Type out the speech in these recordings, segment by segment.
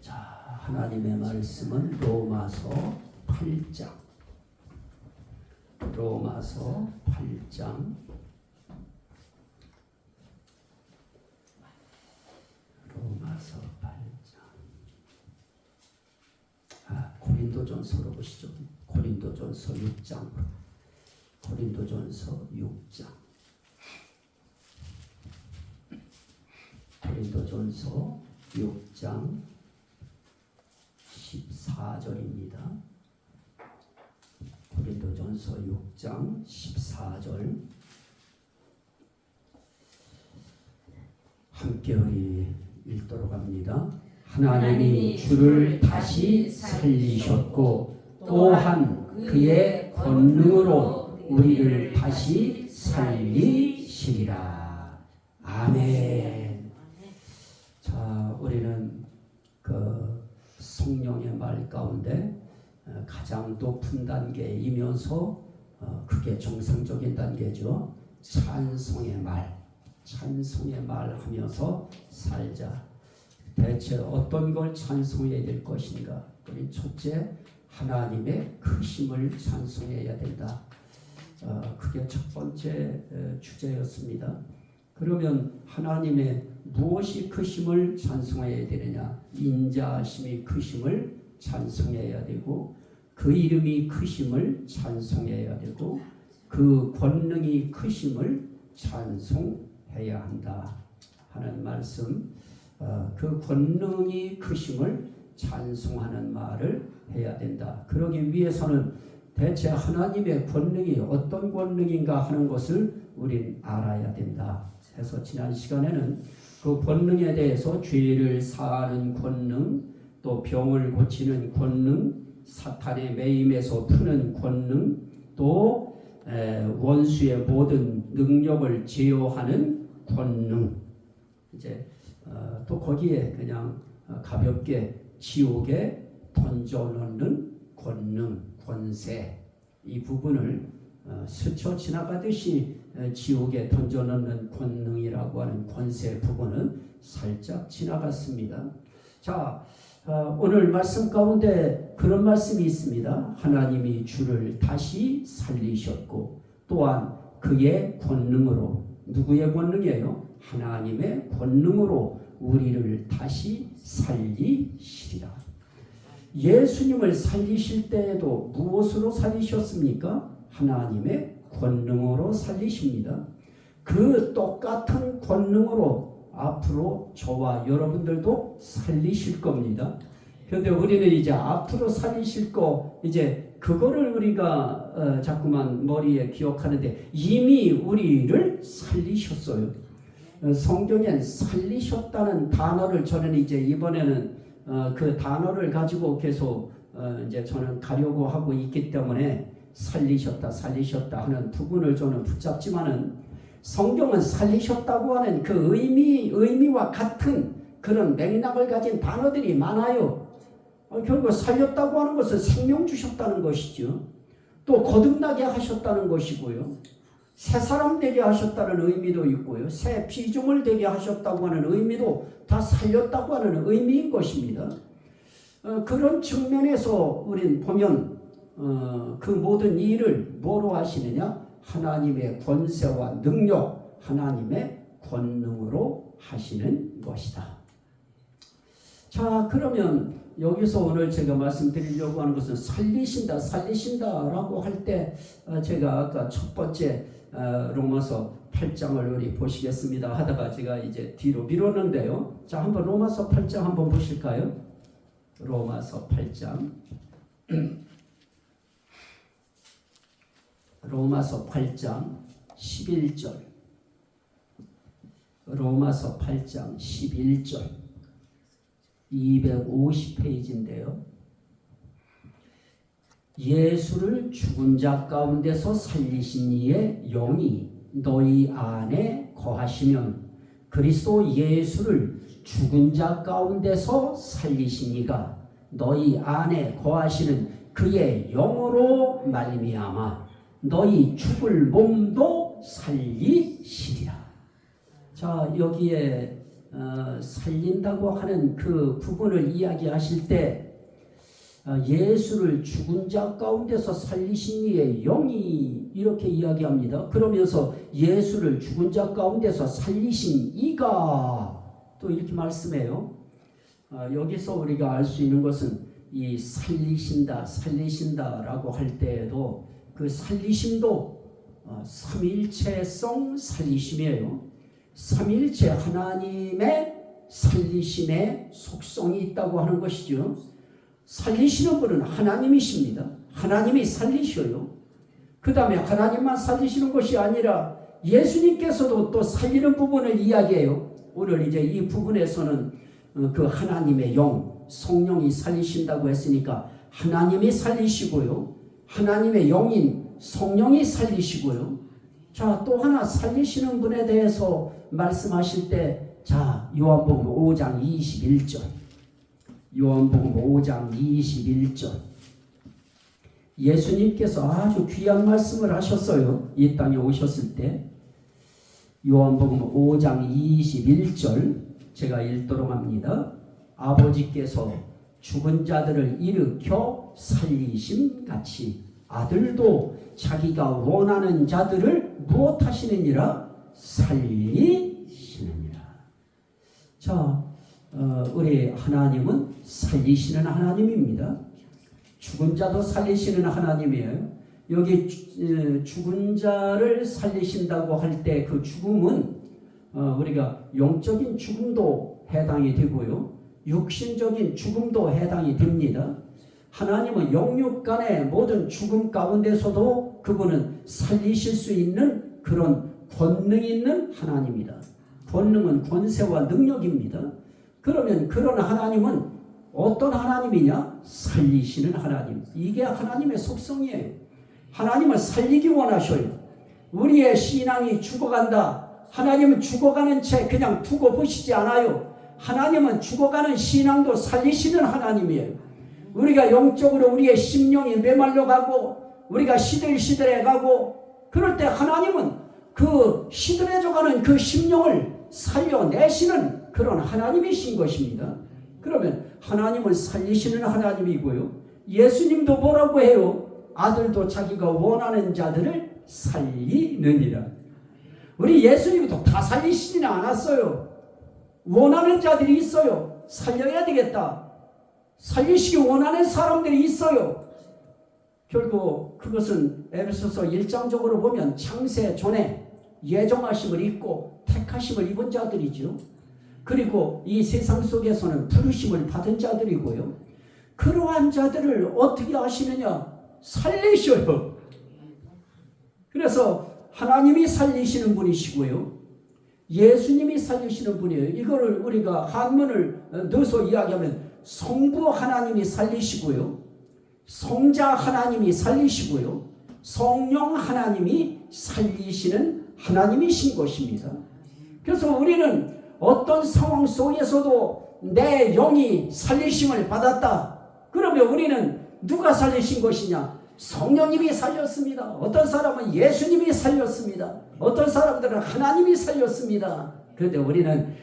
자, 하나님의 말씀은 로마서 8장. 로마서 8장. 로마서 8장. 고린도전서로 보시죠. 고린도전서 6장. 고린도전서 6장. 고린도전서 6장 14절입니다. 고린도전서 6장 14절 함께 우리 읽도록 합니다. 하나님이 주를 다시 살리셨고 또한 그의 권능으로 우리를 다시 살리시리라. 아멘. 자, 우리는 그 성령의 말 가운데 가장 높은 단계이면서 그게 정상적인 단계죠. 찬송의 말, 찬송의 말 하면서 살자. 대체 어떤 걸 찬송해야 될 것인가? 우리 첫째, 하나님의 크심을 찬송해야 된다. 그게 첫 번째 주제였습니다. 그러면 하나님의 무엇이 크심을 찬송해야 되느냐? 인자하심이 크심을 찬송해야 되고, 그 이름이 크심을 찬송해야 되고, 그 권능이 크심을 찬송해야 한다 하는 말씀. 그 권능이 크심을 찬송하는 말을 해야 된다. 그러기 위해서는 대체 하나님의 권능이 어떤 권능인가 하는 것을 우린 알아야 된다. 그래서 지난 시간에는 그 권능에 대해서 죄를 사하는 권능, 또 병을 고치는 권능, 사탄의 매임에서 푸는 권능, 또 원수의 모든 능력을 제어하는 권능, 이제 또 거기에 그냥 가볍게 지옥에 던져놓는 권능, 권세, 이 부분을 스쳐 지나가듯이 지옥에 던져놓는 권능이라고 하는 권세 부분은 살짝 지나갔습니다. 자, 오늘 말씀 가운데 그런 말씀이 있습니다. 하나님이 주를 다시 살리셨고 또한 그의 권능으로, 누구의 권능이에요? 하나님의 권능으로 우리를 다시 살리시리라. 예수님을 살리실 때에도 무엇으로 살리셨습니까? 하나님의 권능으로 살리십니다. 그 똑같은 권능으로 앞으로 저와 여러분들도 살리실 겁니다. 그런데 우리는 이제 앞으로 살리실 거, 이제 그거를 우리가 자꾸만 머리에 기억하는데 이미 우리를 살리셨어요. 성경엔 살리셨다는 단어를 저는 이제 이번에는 그 단어를 가지고 계속 이제 저는 가려고 하고 있기 때문에 살리셨다 하는 부분을 저는 붙잡지만은 성경은 살리셨다고 하는 그 의미와 같은 그런 맥락을 가진 단어들이 많아요. 결국 살렸다고 하는 것은 생명 주셨다는 것이죠. 또 거듭나게 하셨다는 것이고요. 새 사람 되게 하셨다는 의미도 있고요. 새 피조물 되게 하셨다고 하는 의미도 다 살렸다고 하는 의미인 것입니다. 그런 측면에서 우린 보면 그 모든 일을 뭐로 하시느냐? 하나님의 권세와 능력, 하나님의 권능으로 하시는 것이다. 자, 그러면 여기서 오늘 제가 말씀드리려고 하는 것은 살리신다라고 할 때 제가 아까 첫 번째 로마서 8장을 우리 보시겠습니다 하다가 제가 이제 뒤로 미뤘는데요. 자, 한번 로마서 8장 한번 보실까요? 로마서 8장. 로마서 8장 11절. 로마서 8장 11절. 250페이지인데요. 예수를 죽은 자 가운데서 살리신 이의 영이 너희 안에 거하시면 그리스도 예수를 죽은 자 가운데서 살리신 이가 너희 안에 거하시는 그의 영으로 말미암아 너희 죽을 몸도 살리시리라. 자, 여기에 살린다고 하는 그 부분을 이야기하실 때 예수를 죽은 자 가운데서 살리신 이의 영이 이렇게 이야기합니다. 그러면서 예수를 죽은 자 가운데서 살리신 이가 또 이렇게 말씀해요. 여기서 우리가 알 수 있는 것은 이 살리신다라고 할 때에도 그 살리심도 삼위일체성 살리심이에요. 삼위일체 하나님의 살리심의 속성이 있다고 하는 것이죠. 살리시는 분은 하나님이십니다. 하나님이 살리셔요. 그 다음에 하나님만 살리시는 것이 아니라 예수님께서도 또 살리는 부분을 이야기해요. 오늘 이제 이 부분에서는 그 하나님의 영, 성령이 살리신다고 했으니까 하나님이 살리시고요. 하나님의 영인 성령이 살리시고요. 자, 또 하나 살리시는 분에 대해서 말씀하실 때, 자, 요한복음 5장 21절. 요한복음 5장 21절. 예수님께서 아주 귀한 말씀을 하셨어요. 이 땅에 오셨을 때. 요한복음 5장 21절 제가 읽도록 합니다. 아버지께서 죽은 자들을 일으켜 살리심같이 아들도 자기가 원하는 자들을 무엇하시느니라? 살리시느니라. 자, 우리 하나님은 살리시는 하나님입니다. 죽은 자도 살리시는 하나님이에요. 여기 죽은 자를 살리신다고 할 때 그 죽음은 우리가 영적인 죽음도 해당이 되고요. 육신적인 죽음도 해당이 됩니다. 하나님은 영육 간의 모든 죽음 가운데서도 그분은 살리실 수 있는 그런 권능 있는 하나님이다. 권능은 권세와 능력입니다. 그러면 그런 하나님은 어떤 하나님이냐? 살리시는 하나님. 이게 하나님의 속성이에요. 하나님은 살리기 원하셔요. 우리의 신앙이 죽어간다. 하나님은 죽어가는 채 그냥 두고 보시지 않아요. 하나님은 죽어가는 신앙도 살리시는 하나님이에요. 우리가 영적으로 우리의 심령이 메말려 가고 우리가 시들시들해 가고 그럴 때 하나님은 그 시들해져 가는 그 심령을 살려내시는 그런 하나님이신 것입니다. 그러면 하나님은 살리시는 하나님이고요. 예수님도 뭐라고 해요? 아들도 자기가 원하는 자들을 살리느니라. 우리 예수님도 다 살리시지는 않았어요. 원하는 자들이 있어요. 살려야 되겠다. 살리시기 원하는 사람들이 있어요. 결국 그것은 에베소서 1장적으로 보면 창세 전에 예정하심을 입고 택하심을 입은 자들이죠. 그리고 이 세상 속에서는 부르심을 받은 자들이고요. 그러한 자들을 어떻게 하시느냐? 살리셔요. 그래서 하나님이 살리시는 분이시고요. 예수님이 살리시는 분이에요. 이거를 우리가 한문을 넣어서 이야기하면 성부 하나님이 살리시고요. 성자 하나님이 살리시고요. 성령 하나님이 살리시는 하나님이신 것입니다. 그래서 우리는 어떤 상황 속에서도 내 영이 살리심을 받았다. 그러면 우리는 누가 살리신 것이냐? 성령님이 살렸습니다. 어떤 사람은 예수님이 살렸습니다. 어떤 사람들은 하나님이 살렸습니다. 그런데 우리는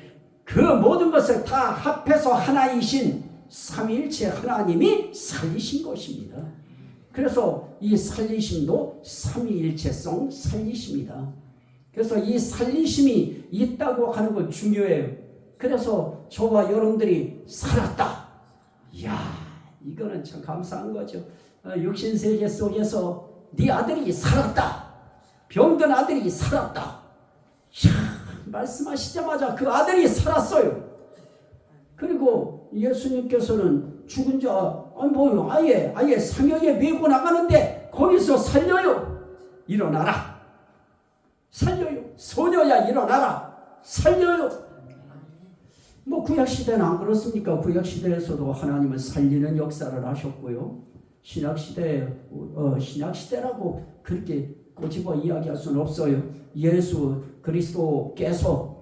그 모든 것을 다 합해서 하나이신 삼위일체 하나님이 살리신 것입니다. 그래서 이 살리심도 삼위일체성 살리심이다. 그래서 이 살리심이 있다고 하는 건 중요해요. 그래서 저와 여러분들이 살았다. 이야, 이거는 참 감사한 거죠. 육신세계 속에서 네 아들이 살았다. 병든 아들이 살았다. 이야, 말씀하시자마자 그 아들이 살았어요. 그리고 예수님께서는 죽은 자, 아예 상여에 메고 나가는데 거기서 살려요. 일어나라. 살려요. 소녀야 일어나라. 살려요. 구약시대는 안 그렇습니까? 구약시대에서도 하나님은 살리는 역사를 하셨고요. 신약시대라고 그렇게 꼬집어 이야기할 수는 없어요. 예수 그리스도께서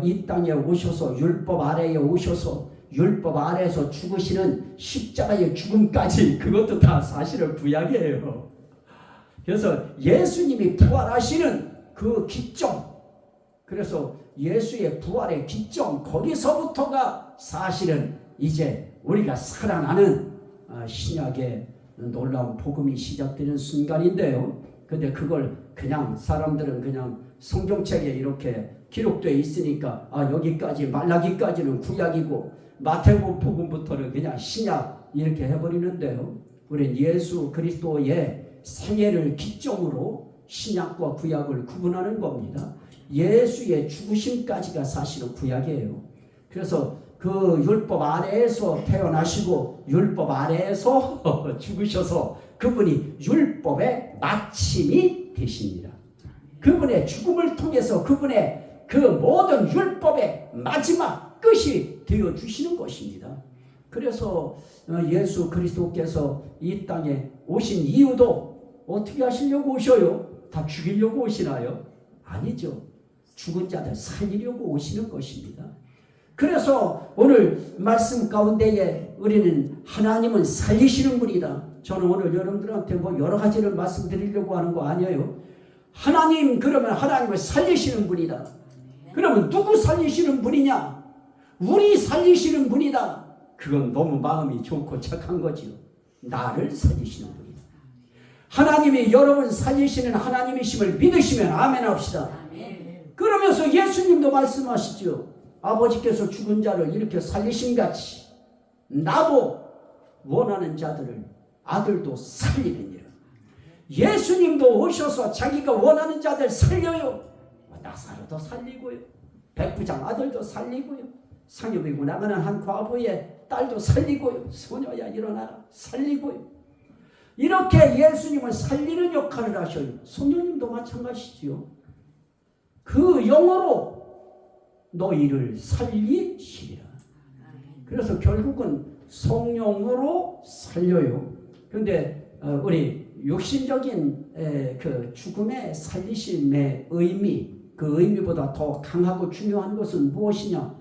이 땅에 오셔서 율법 아래에 오셔서 율법 아래에서 죽으시는 십자가의 죽음까지 그것도 다 사실은 구약이에요. 그래서 예수님이 부활하시는 그 기점, 그래서 예수의 부활의 기점, 거기서부터가 사실은 이제 우리가 살아나는 신약의 놀라운 복음이 시작되는 순간인데요. 근데 그걸 그냥 사람들은 그냥 성경책에 이렇게 기록되어 있으니까 여기까지 말라기까지는 구약이고 마태복음 복음부터는 그냥 신약 이렇게 해버리는데요. 우리는 예수 그리스도의 생애를 기점으로 신약과 구약을 구분하는 겁니다. 예수의 죽으심까지가 사실은 구약이에요. 그래서 그 율법 아래에서 태어나시고 율법 아래에서 죽으셔서 그분이 율법의 마침이 되십니다. 그분의 죽음을 통해서 그분의 그 모든 율법의 마지막 끝이 되어주시는 것입니다. 그래서 예수 그리스도께서 이 땅에 오신 이유도 어떻게 하시려고 오셔요? 다 죽이려고 오시나요? 아니죠. 죽은 자들 살리려고 오시는 것입니다. 그래서 오늘 말씀 가운데에 우리는 하나님은 살리시는 분이다. 저는 오늘 여러분들한테 여러 가지를 말씀드리려고 하는 거 아니에요. 하나님, 그러면 하나님을 살리시는 분이다. 그러면 누구 살리시는 분이냐? 우리 살리시는 분이다. 그건 너무 마음이 좋고 착한 거지요. 나를 살리시는 분이다. 하나님이 여러분 살리시는 하나님이심을 믿으시면 아멘 합시다. 그러면서 예수님도 말씀하시죠. 아버지께서 죽은 자를 이렇게 살리심같이 나도 원하는 자들을 아들도 살리느니라. 예수님도 오셔서 자기가 원하는 자들 살려요. 나사로도 살리고요. 백부장 아들도 살리고요. 상여비고 나가는 한 과부의 딸도 살리고요. 소녀야 일어나라 살리고요. 이렇게 예수님은 살리는 역할을 하셔요. 소녀님도 마찬가지지요. 그 영으로 너희를 살리시리라. 그래서 결국은 성령으로 살려요. 그런데 우리 육신적인 그 죽음의 살리심의 의미, 그 의미보다 더 강하고 중요한 것은 무엇이냐?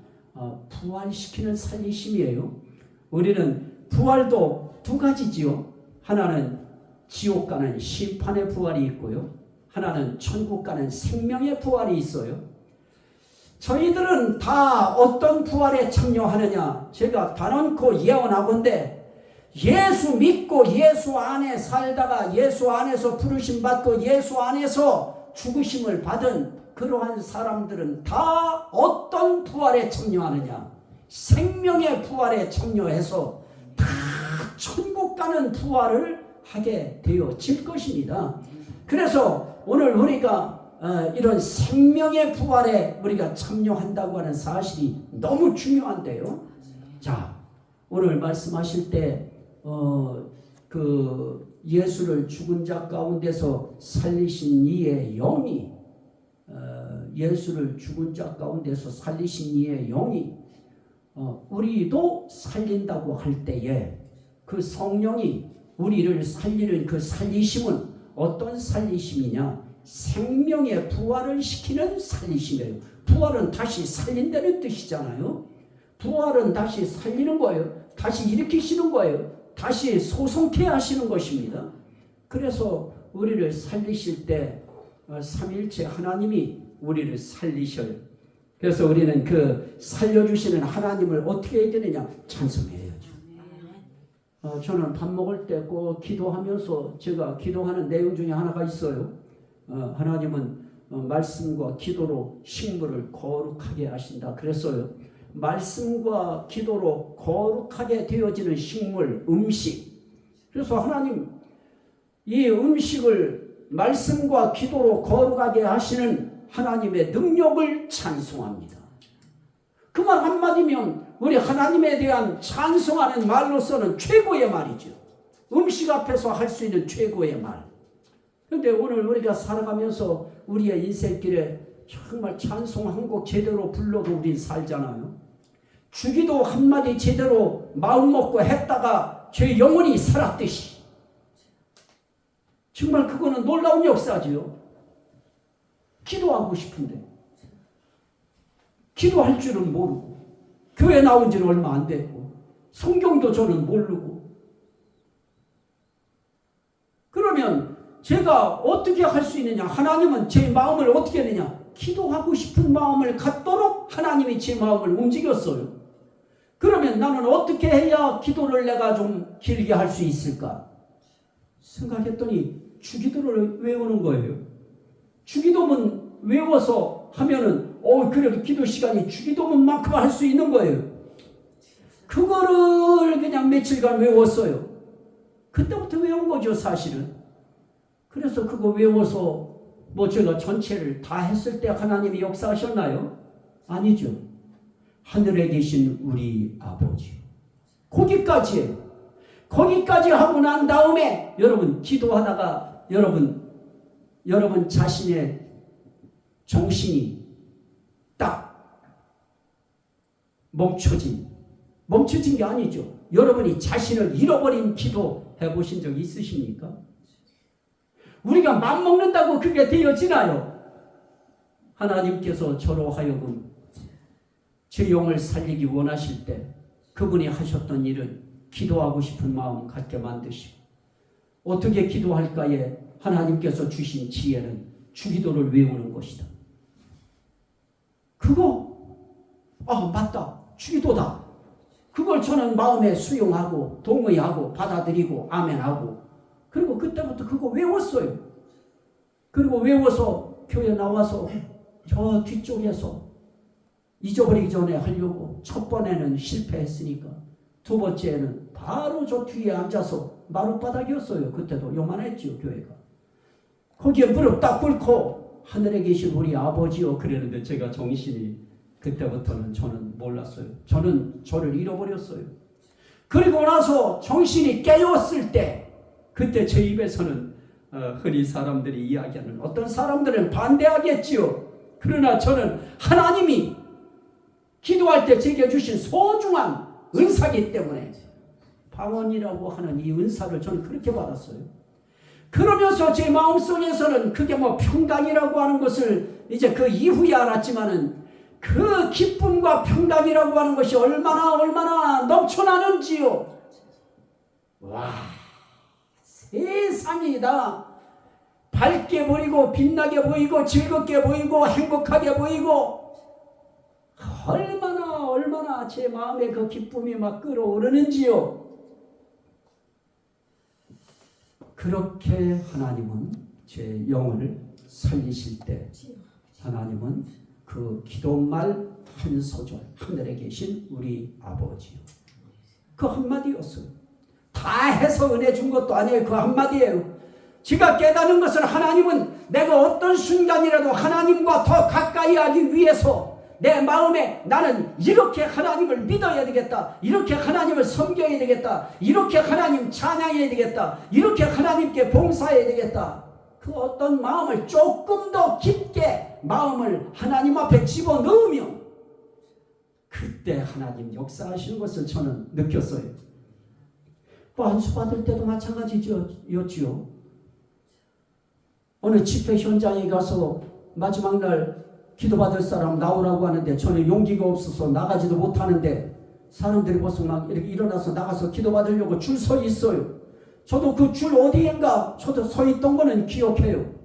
부활시키는 살리심이에요. 우리는 부활도 두 가지지요. 하나는 지옥 가는 심판의 부활이 있고요. 하나는 천국 가는 생명의 부활이 있어요. 저희들은 다 어떤 부활에 참여하느냐? 제가 단언코 예언하건대 예수 믿고 예수 안에 살다가 예수 안에서 부르심 받고 예수 안에서 죽으심을 받은 그러한 사람들은 다 어떤 부활에 참여하느냐? 생명의 부활에 참여해서 다 천국 가는 부활을 하게 되어질 것입니다. 그래서 오늘 우리가 이런 생명의 부활에 우리가 참여한다고 하는 사실이 너무 중요한데요. 자, 오늘 말씀하실 때 그 예수를 죽은 자 가운데서 살리신 이의 영이 예수를 죽은 자 가운데서 살리신 이의 영이 우리도 살린다고 할 때에 그 성령이 우리를 살리는 그 살리심은 어떤 살리심이냐? 생명의 부활을 시키는 살리심이에요. 부활은 다시 살린다는 뜻이잖아요. 부활은 다시 살리는 거예요. 다시 일으키시는 거예요. 다시 소성케 하시는 것입니다. 그래서 우리를 살리실 때 삼위일체 하나님이 우리를 살리셔요. 그래서 우리는 그 살려주시는 하나님을 어떻게 해야 되느냐? 찬송해야죠. 저는 밥 먹을 때 꼭 기도하면서 제가 기도하는 내용 중에 하나가 있어요. 하나님은 말씀과 기도로 식물을 거룩하게 하신다 그랬어요. 말씀과 기도로 거룩하게 되어지는 식물, 음식. 그래서 하나님 이 음식을 말씀과 기도로 거룩하게 하시는 하나님의 능력을 찬송합니다. 그 말 한마디면 우리 하나님에 대한 찬송하는 말로서는 최고의 말이죠. 음식 앞에서 할 수 있는 최고의 말. 그런데 오늘 우리가 살아가면서 우리의 인생길에 정말 찬송 한 곡 제대로 불러도 우린 살잖아요. 주기도 한마디 제대로 마음먹고 했다가 제 영혼이 살았듯이. 정말 그거는 놀라운 역사지요. 기도하고 싶은데 기도할 줄은 모르고 교회 나온 지는 얼마 안 됐고 성경도 저는 모르고 그러면 제가 어떻게 할 수 있느냐? 하나님은 제 마음을 어떻게 하느냐? 기도하고 싶은 마음을 갖도록 하나님이 제 마음을 움직였어요. 그러면 나는 어떻게 해야 기도를 내가 좀 길게 할 수 있을까? 생각했더니 주기도를 외우는 거예요. 주기도문 외워서 하면은 그래도 기도 시간이 주기도문만큼 할 수 있는 거예요. 그거를 그냥 며칠간 외웠어요. 그때부터 외운 거죠, 사실은. 그래서 그거 외워서 제가 전체를 다 했을 때 하나님이 역사하셨나요? 아니죠. 하늘에 계신 우리 아버지. 거기까지 하고 난 다음에 여러분 기도하다가 여러분 자신의 정신이 딱 멈춰진 게 아니죠. 여러분이 자신을 잃어버린 기도 해보신 적 있으십니까? 우리가 맘먹는다고 그게 되어지나요? 하나님께서 저로 하여금 제 영을 살리기 원하실 때 그분이 하셨던 일은 기도하고 싶은 마음 갖게 만드시고, 어떻게 기도할까에 하나님께서 주신 지혜는 주기도를 외우는 것이다. 그거 맞다, 주기도다. 그걸 저는 마음에 수용하고 동의하고 받아들이고 아멘하고, 그리고 그때부터 그거 외웠어요. 그리고 외워서 교회 나와서 저 뒤쪽에서 잊어버리기 전에 하려고 첫 번에는 실패했으니까 두 번째는 바로 저 뒤에 앉아서 마룻바닥이었어요. 그때도 요만했죠, 교회가. 거기에 무릎 딱 꿇고 하늘에 계신 우리 아버지요 그랬는데, 제가 정신이 그때부터는 저는 몰랐어요. 저는 저를 잃어버렸어요. 그리고 나서 정신이 깨었을 때 그때 제 입에서는 흔히 사람들이 이야기하는, 어떤 사람들은 반대하겠지요. 그러나 저는 하나님이 기도할 때 제게 주신 소중한 은사이기 때문에 방언이라고 하는 이 은사를 저는 그렇게 받았어요. 그러면서 제 마음속에서는 그게 평강이라고 하는 것을 이제 그 이후에 알았지만은, 그 기쁨과 평강이라고 하는 것이 얼마나 넘쳐나는지요. 와, 세상이 다 밝게 보이고 빛나게 보이고 즐겁게 보이고 행복하게 보이고, 얼마나 제 마음에 그 기쁨이 막 끌어오르는지요. 그렇게 하나님은 제 영혼을 살리실 때 하나님은 그 기도말 한 소절, 하늘에 계신 우리 아버지요, 그 한마디였어요. 다 해서 은혜 준 것도 아니에요. 그 한마디예요. 제가 깨닫는 것은, 하나님은 내가 어떤 순간이라도 하나님과 더 가까이 하기 위해서 내 마음에 나는 이렇게 하나님을 믿어야 되겠다, 이렇게 하나님을 섬겨야 되겠다, 이렇게 하나님 찬양해야 되겠다, 이렇게 하나님께 봉사해야 되겠다, 그 어떤 마음을 조금 더 깊게 마음을 하나님 앞에 집어넣으면 그때 하나님 역사하시는 것을 저는 느꼈어요. 안수 받을 때도 마찬가지였지요. 어느 집회 현장에 가서 마지막 날 기도받을 사람 나오라고 하는데 저는 용기가 없어서 나가지도 못하는데, 사람들이 벌써 막 이렇게 일어나서 나가서 기도받으려고 줄 서 있어요. 저도 그 줄 어디인가 저도 서 있던 거는 기억해요.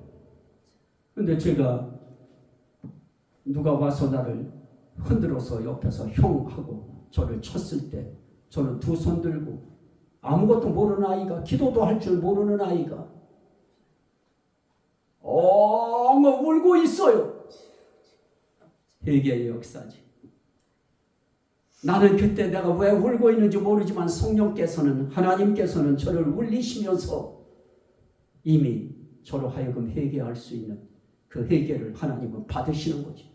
근데 제가 누가 와서 나를 흔들어서 옆에서 형 하고 저를 쳤을 때, 저는 두 손 들고 아무것도 모르는 아이가, 기도도 할 줄 모르는 아이가 울고 있어요. 회개의 역사지. 나는 그때 내가 왜 울고 있는지 모르지만 성령께서는, 하나님께서는 저를 울리시면서 이미 저로 하여금 회개할 수 있는 그 회개를 하나님은 받으시는 거죠.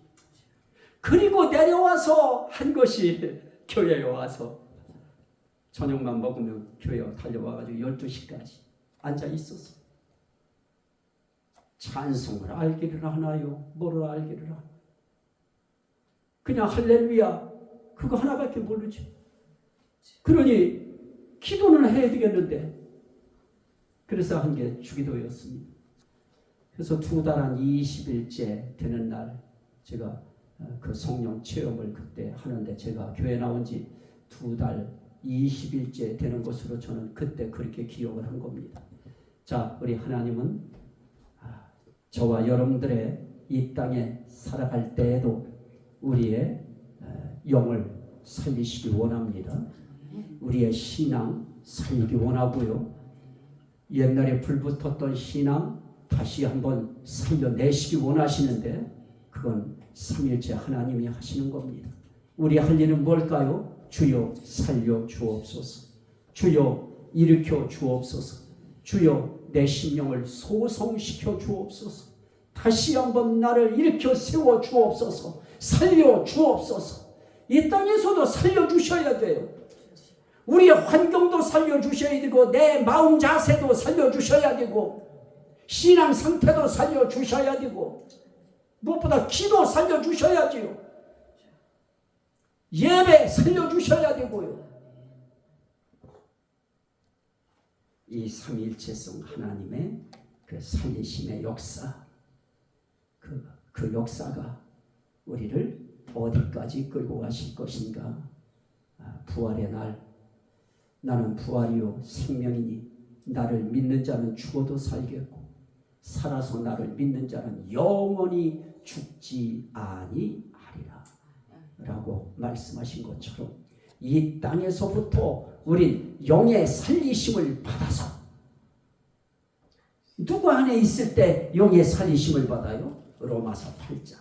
그리고 내려와서 한 것이, 교회에 와서 저녁만 먹으면 교회에 달려와가지고 12시까지 앉아 있었어. 찬송을 알기를 하나요? 뭐를 알기를 하나? 그냥 할렐루야 그거 하나밖에 모르죠. 그러니 기도는 해야 되겠는데, 그래서 한 게 주기도였습니다. 그래서 2달 한 20일째 되는 날 제가 그 성령 체험을 그때 하는데, 제가 교회 나온 지 2달 20일째 되는 것으로 저는 그때 그렇게 기억을 한 겁니다. 자, 우리 하나님은 저와 여러분들의 이 땅에 살아갈 때에도 우리의 영을 살리시기 원합니다. 우리의 신앙 살리기 원하고요. 옛날에 불붙었던 신앙 다시 한번 살려내시기 원하시는데 그건 삼일째 하나님이 하시는 겁니다. 우리 할 일은 뭘까요? 주여 살려 주옵소서. 주여 일으켜 주옵소서. 주여 내 심령을 소성시켜 주옵소서. 다시 한번 나를 일으켜 세워 주옵소서. 살려 주옵소서. 이 땅에서도 살려주셔야 돼요. 우리의 환경도 살려주셔야 되고 내 마음 자세도 살려주셔야 되고 신앙 상태도 살려주셔야 되고 무엇보다 기도 살려주셔야지요. 예배 살려주셔야 되고요. 이 삼위일체성 하나님의 그 살리심의 역사, 그 역사가 우리를 어디까지 끌고 가실 것인가? 부활의 날, 나는 부활이요 생명이니 나를 믿는 자는 죽어도 살겠고 살아서 나를 믿는 자는 영원히 죽지 아니하리라 라고 말씀하신 것처럼 이 땅에서부터 우린 영의 살리심을 받아서, 누구 안에 있을 때 영의 살리심을 받아요? 로마서 8장.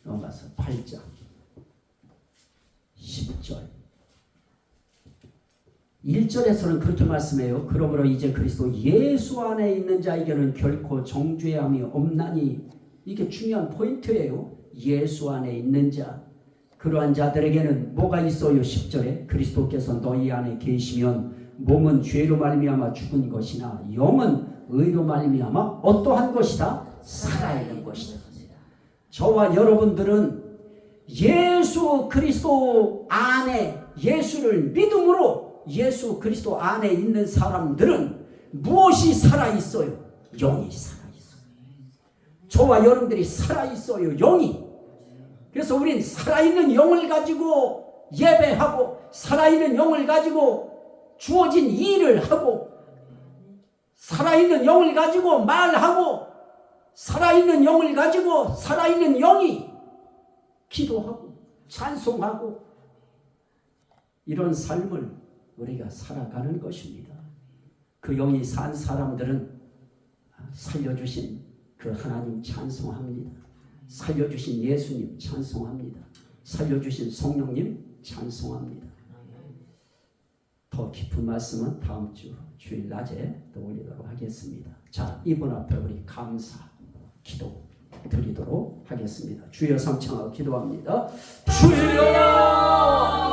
로마서 8장 10절 1절에서는 그렇게 말씀해요. 그러므로 이제 그리스도 예수 안에 있는 자에게는 결코 정죄함이 없나니. 이게 중요한 포인트예요. 예수 안에 있는 자, 그러한 자들에게는 뭐가 있어요? 10절에 그리스도께서 너희 안에 계시면 몸은 죄로 말미암아 죽은 것이나 영은 의로 말미암아 어떠한 것이다? 살아있는 것이다. 저와 여러분들은 예수 그리스도 안에, 예수를 믿음으로 예수 그리스도 안에 있는 사람들은 무엇이 살아있어요? 영이 살아있어요. 저와 여러분들이 살아있어요. 영이. 그래서 우린 살아있는 영을 가지고 예배하고 살아있는 영을 가지고 주어진 일을 하고 살아있는 영을 가지고 말하고 살아있는 영을 가지고 살아있는 영이 기도하고 찬송하고 이런 삶을 우리가 살아가는 것입니다. 그 영이 산 사람들은 살려주신 그 하나님 찬송합니다. 살려주신 예수님 찬송합니다. 살려주신 성령님 찬송합니다. 더 깊은 말씀은 다음 주 주일 낮에 또 올리도록 하겠습니다. 자, 이분 앞에 우리 감사 기도 드리도록 하겠습니다. 주여 삼창하고 기도합니다. 주여